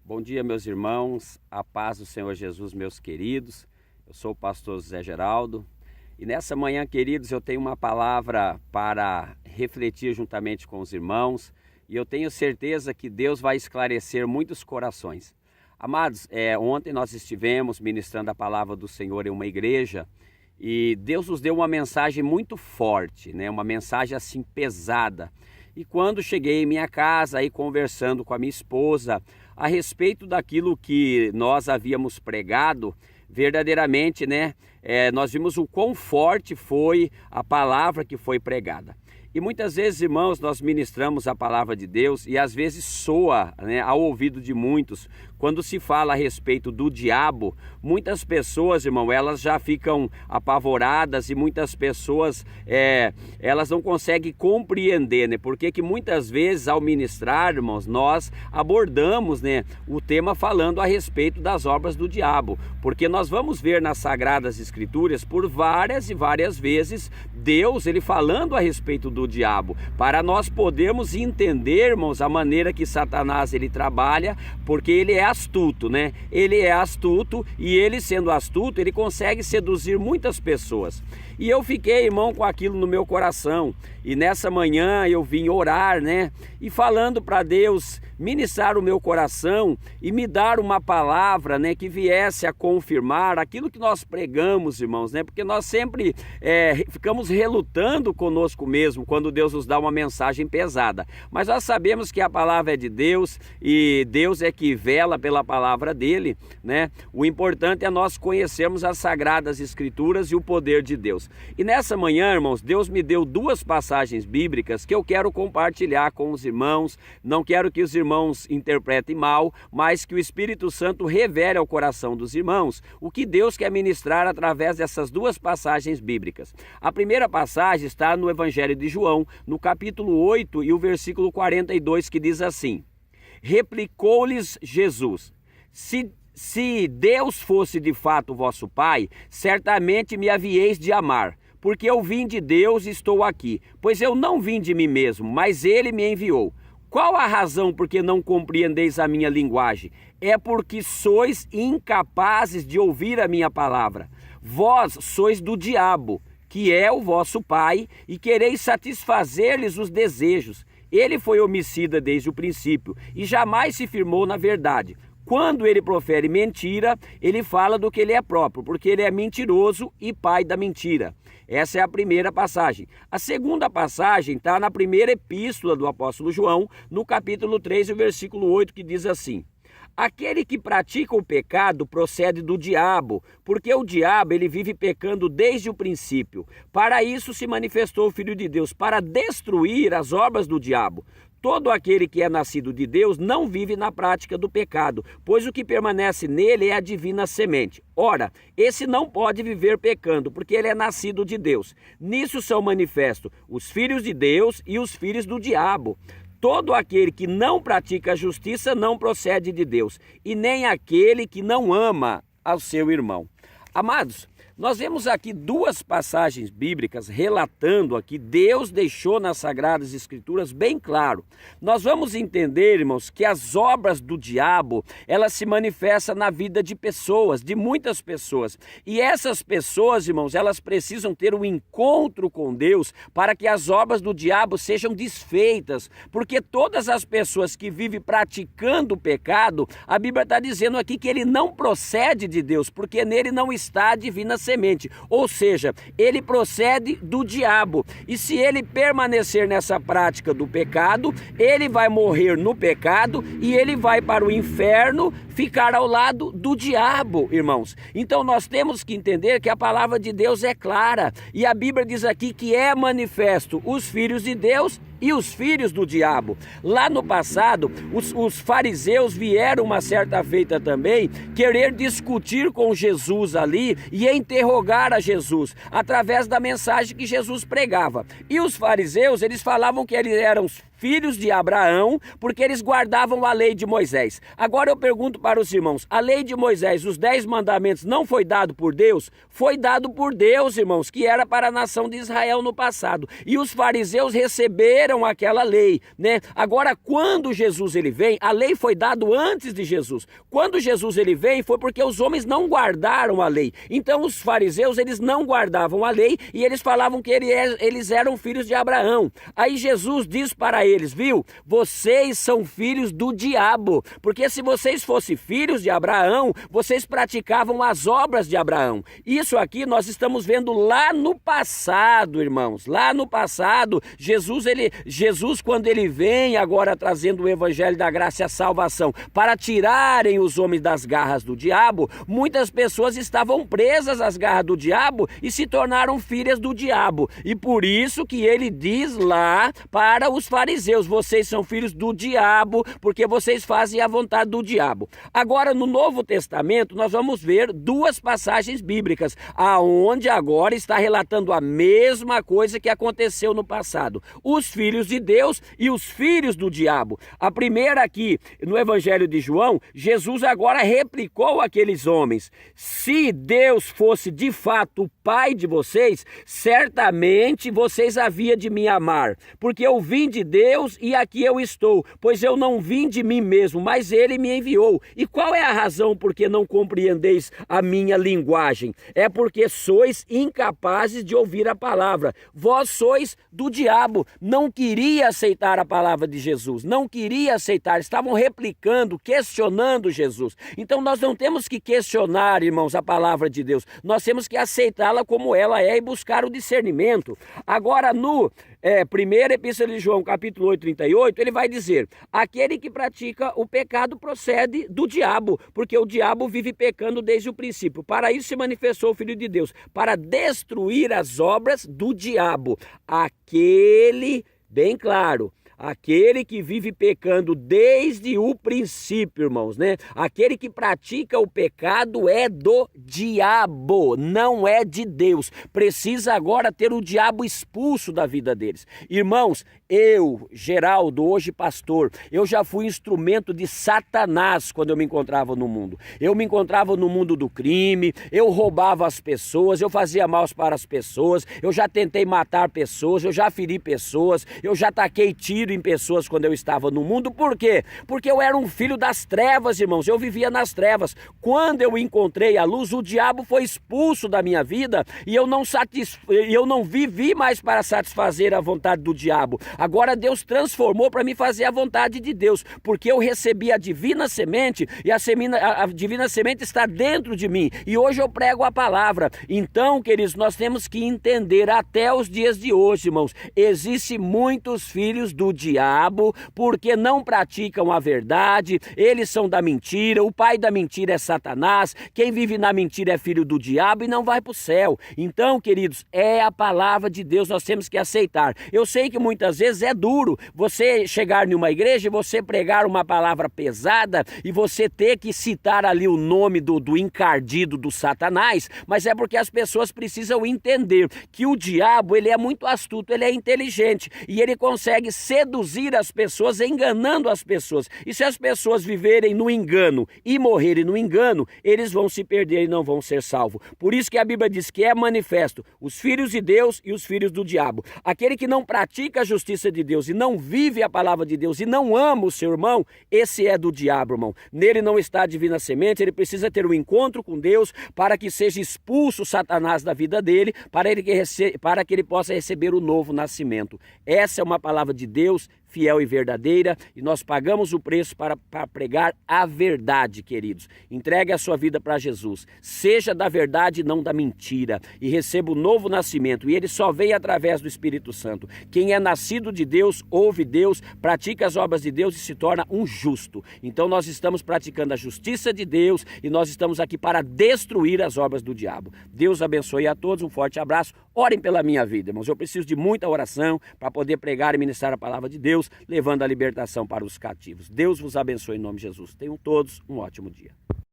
Bom dia, meus irmãos, a paz do Senhor Jesus, meus queridos. Eu sou o pastor José Geraldo e nessa manhã, queridos, eu tenho uma palavra para refletir juntamente com os irmãos e eu tenho certeza que Deus vai esclarecer muitos corações. Amados, ontem nós estivemos ministrando a palavra do Senhor em uma igreja e Deus nos deu uma mensagem muito forte, né? Uma mensagem assim pesada. E quando cheguei em minha casa, aí conversando com a minha esposa a respeito daquilo que nós havíamos pregado, verdadeiramente, né? Nós vimos o quão forte foi a palavra que foi pregada. E muitas vezes, irmãos, nós ministramos a palavra de Deus e às vezes soa, né, ao ouvido de muitos, quando se fala a respeito do diabo, muitas pessoas, irmão, elas já ficam apavoradas e muitas pessoas, elas não conseguem compreender, né? Porque que muitas vezes ao ministrar, irmãos, nós abordamos, né, o tema falando a respeito das obras do diabo, porque nós vamos ver nas Sagradas Escrituras por várias e várias vezes Deus, ele falando a respeito do diabo, para nós podermos entender, irmãos, a maneira que Satanás ele trabalha, porque ele é astuto, né? Ele é astuto e ele sendo astuto, ele consegue seduzir muitas pessoas. E eu fiquei, irmão, com aquilo no meu coração. E nessa manhã eu vim orar, né? E falando para Deus ministrar o meu coração e me dar uma palavra, né? Que viesse a confirmar aquilo que nós pregamos, irmãos, né? Porque nós sempre ficamos relutando conosco mesmo quando Deus nos dá uma mensagem pesada. Mas nós sabemos que a palavra é de Deus e Deus é que vela pela palavra dele, né? O importante é nós conhecermos as Sagradas Escrituras e o poder de Deus. E nessa manhã, irmãos, Deus me deu duas passagens bíblicas que eu quero compartilhar com os irmãos. Não quero que os irmãos interpretem mal, mas que o Espírito Santo revele ao coração dos irmãos o que Deus quer ministrar através dessas duas passagens bíblicas. A primeira passagem está no Evangelho de João, no capítulo 8 e o versículo 42, que diz assim: Replicou-lhes Jesus: Se Deus fosse de fato vosso Pai, certamente me havieis de amar, porque eu vim de Deus e estou aqui, pois eu não vim de mim mesmo, mas Ele me enviou. Qual a razão por que não compreendeis a minha linguagem? É porque sois incapazes de ouvir a minha palavra. Vós sois do diabo, que é o vosso pai, e quereis satisfazer-lhes os desejos. Ele foi homicida desde o princípio, e jamais se firmou na verdade. Quando ele profere mentira, ele fala do que ele é próprio, porque ele é mentiroso e pai da mentira. Essa é a primeira passagem. A segunda passagem está na primeira epístola do apóstolo João, no capítulo 3, versículo 8, que diz assim: Aquele que pratica o pecado procede do diabo, porque o diabo ele vive pecando desde o princípio. Para isso se manifestou o Filho de Deus, para destruir as obras do diabo. Todo aquele que é nascido de Deus não vive na prática do pecado, pois o que permanece nele é a divina semente. Ora, esse não pode viver pecando, porque ele é nascido de Deus. Nisso são manifestos os filhos de Deus e os filhos do diabo. Todo aquele que não pratica a justiça não procede de Deus, e nem aquele que não ama ao seu irmão. Amados, nós vemos aqui duas passagens bíblicas relatando aqui, Deus deixou nas Sagradas Escrituras bem claro. Nós vamos entender, irmãos, que as obras do diabo, elas se manifestam na vida de pessoas, de muitas pessoas. E essas pessoas, irmãos, elas precisam ter um encontro com Deus para que as obras do diabo sejam desfeitas. Porque todas as pessoas que vivem praticando o pecado, a Bíblia está dizendo aqui que ele não procede de Deus, porque nele não está a divina semente, ou seja, ele procede do diabo, e se ele permanecer nessa prática do pecado, ele vai morrer no pecado e ele vai para o inferno ficar ao lado do diabo, irmãos. Então nós temos que entender que a palavra de Deus é clara, e a Bíblia diz aqui que é manifesto os filhos de Deus e os filhos do diabo. Lá no passado, os fariseus vieram uma certa feita também querer discutir com Jesus ali e interrogar a Jesus através da mensagem que Jesus pregava. E os fariseus, eles falavam que eles eram filhos de Abraão, porque eles guardavam a lei de Moisés. Agora eu pergunto para os irmãos, a lei de Moisés, os 10 mandamentos, não foi dado por Deus? Foi dado por Deus, irmãos, que era para a nação de Israel no passado. E os fariseus receberam aquela lei, né? Agora, quando Jesus ele vem, a lei foi dada antes de Jesus. Quando Jesus ele vem, foi porque os homens não guardaram a lei. Então os fariseus, eles não guardavam a lei e eles falavam que eles eram filhos de Abraão. Aí Jesus diz para eles, viu? Vocês são filhos do diabo, porque se vocês fossem filhos de Abraão, vocês praticavam as obras de Abraão. Isso aqui nós estamos vendo lá no passado, irmãos. Lá no passado, Jesus quando ele vem agora trazendo o evangelho da graça e a salvação para tirarem os homens das garras do diabo, muitas pessoas estavam presas às garras do diabo e se tornaram filhas do diabo. E por isso que ele diz lá para os fariseus, vocês são filhos do diabo, porque vocês fazem a vontade do diabo. Agora, no Novo Testamento, nós vamos ver duas passagens bíblicas, aonde agora está relatando a mesma coisa que aconteceu no passado. Os filhos de Deus e os filhos do diabo. A primeira aqui, no Evangelho de João, Jesus agora replicou àqueles homens, se Deus fosse de fato o pai de vocês, certamente vocês haviam de me amar, porque eu vim de Deus e aqui eu estou, pois eu não vim de mim mesmo, mas ele me enviou. E qual é a razão por que não compreendeis a minha linguagem? É porque sois incapazes de ouvir a palavra. Vós sois do diabo. Não queria aceitar a palavra de Jesus, não queria aceitar, estavam replicando, questionando Jesus. Então nós não temos que questionar, irmãos, a palavra de Deus, nós temos que aceitá-la como ela é e buscar o discernimento. Agora no primeira epístola de João, capítulo 8, 38, ele vai dizer, aquele que pratica o pecado procede do diabo, porque o diabo vive pecando desde o princípio. Para isso se manifestou o Filho de Deus, para destruir as obras do diabo. Aquele, bem claro, aquele que vive pecando desde o princípio, irmãos, né? Aquele que pratica o pecado é do diabo, não é de Deus. Precisa agora ter o diabo expulso da vida deles. Irmãos, eu, Geraldo, hoje pastor, eu já fui instrumento de Satanás quando eu me encontrava no mundo. Eu me encontrava no mundo do crime, eu roubava as pessoas, eu fazia mal para as pessoas, eu já tentei matar pessoas, eu já feri pessoas, eu já taquei tiro em pessoas quando eu estava no mundo. Por quê? Porque eu era um filho das trevas, irmãos, eu vivia nas trevas. Quando eu encontrei a luz, o diabo foi expulso da minha vida e eu não vivi mais para satisfazer a vontade do diabo. Agora Deus transformou para me fazer a vontade de Deus, porque eu recebi a divina semente e a divina semente está dentro de mim e hoje eu prego a palavra. Então, queridos, nós temos que entender até os dias de hoje, irmãos, existem muitos filhos do diabo, porque não praticam a verdade, eles são da mentira, o pai da mentira é Satanás, quem vive na mentira é filho do diabo e não vai para o céu. Então, queridos, é a palavra de Deus, nós temos que aceitar. Eu sei que muitas vezes é duro você chegar em uma igreja e você pregar uma palavra pesada e você ter que citar ali o nome do encardido do Satanás, mas é porque as pessoas precisam entender que o diabo, ele é muito astuto, ele é inteligente e ele consegue seduzir as pessoas, enganando as pessoas. E se as pessoas viverem no engano e morrerem no engano, eles vão se perder e não vão ser salvos. Por isso que a Bíblia diz que é manifesto os filhos de Deus e os filhos do diabo. Aquele que não pratica a justiça de Deus e não vive a palavra de Deus e não ama o seu irmão, esse é do diabo, irmão. Nele não está a divina semente, ele precisa ter um encontro com Deus para que seja expulso Satanás da vida dele, para que ele possa receber o novo nascimento. Essa é uma palavra de Deus fiel e verdadeira, e nós pagamos o preço para pregar a verdade, queridos. Entregue a sua vida para Jesus, seja da verdade e não da mentira, e receba o novo nascimento, e ele só vem através do Espírito Santo. Quem é nascido de Deus, ouve Deus, pratica as obras de Deus e se torna um justo. Então nós estamos praticando a justiça de Deus, e nós estamos aqui para destruir as obras do diabo. Deus abençoe a todos, um forte abraço, orem pela minha vida, irmãos, eu preciso de muita oração para poder pregar e ministrar a palavra de Deus, levando a libertação para os cativos. Deus vos abençoe em nome de Jesus. Tenham todos um ótimo dia.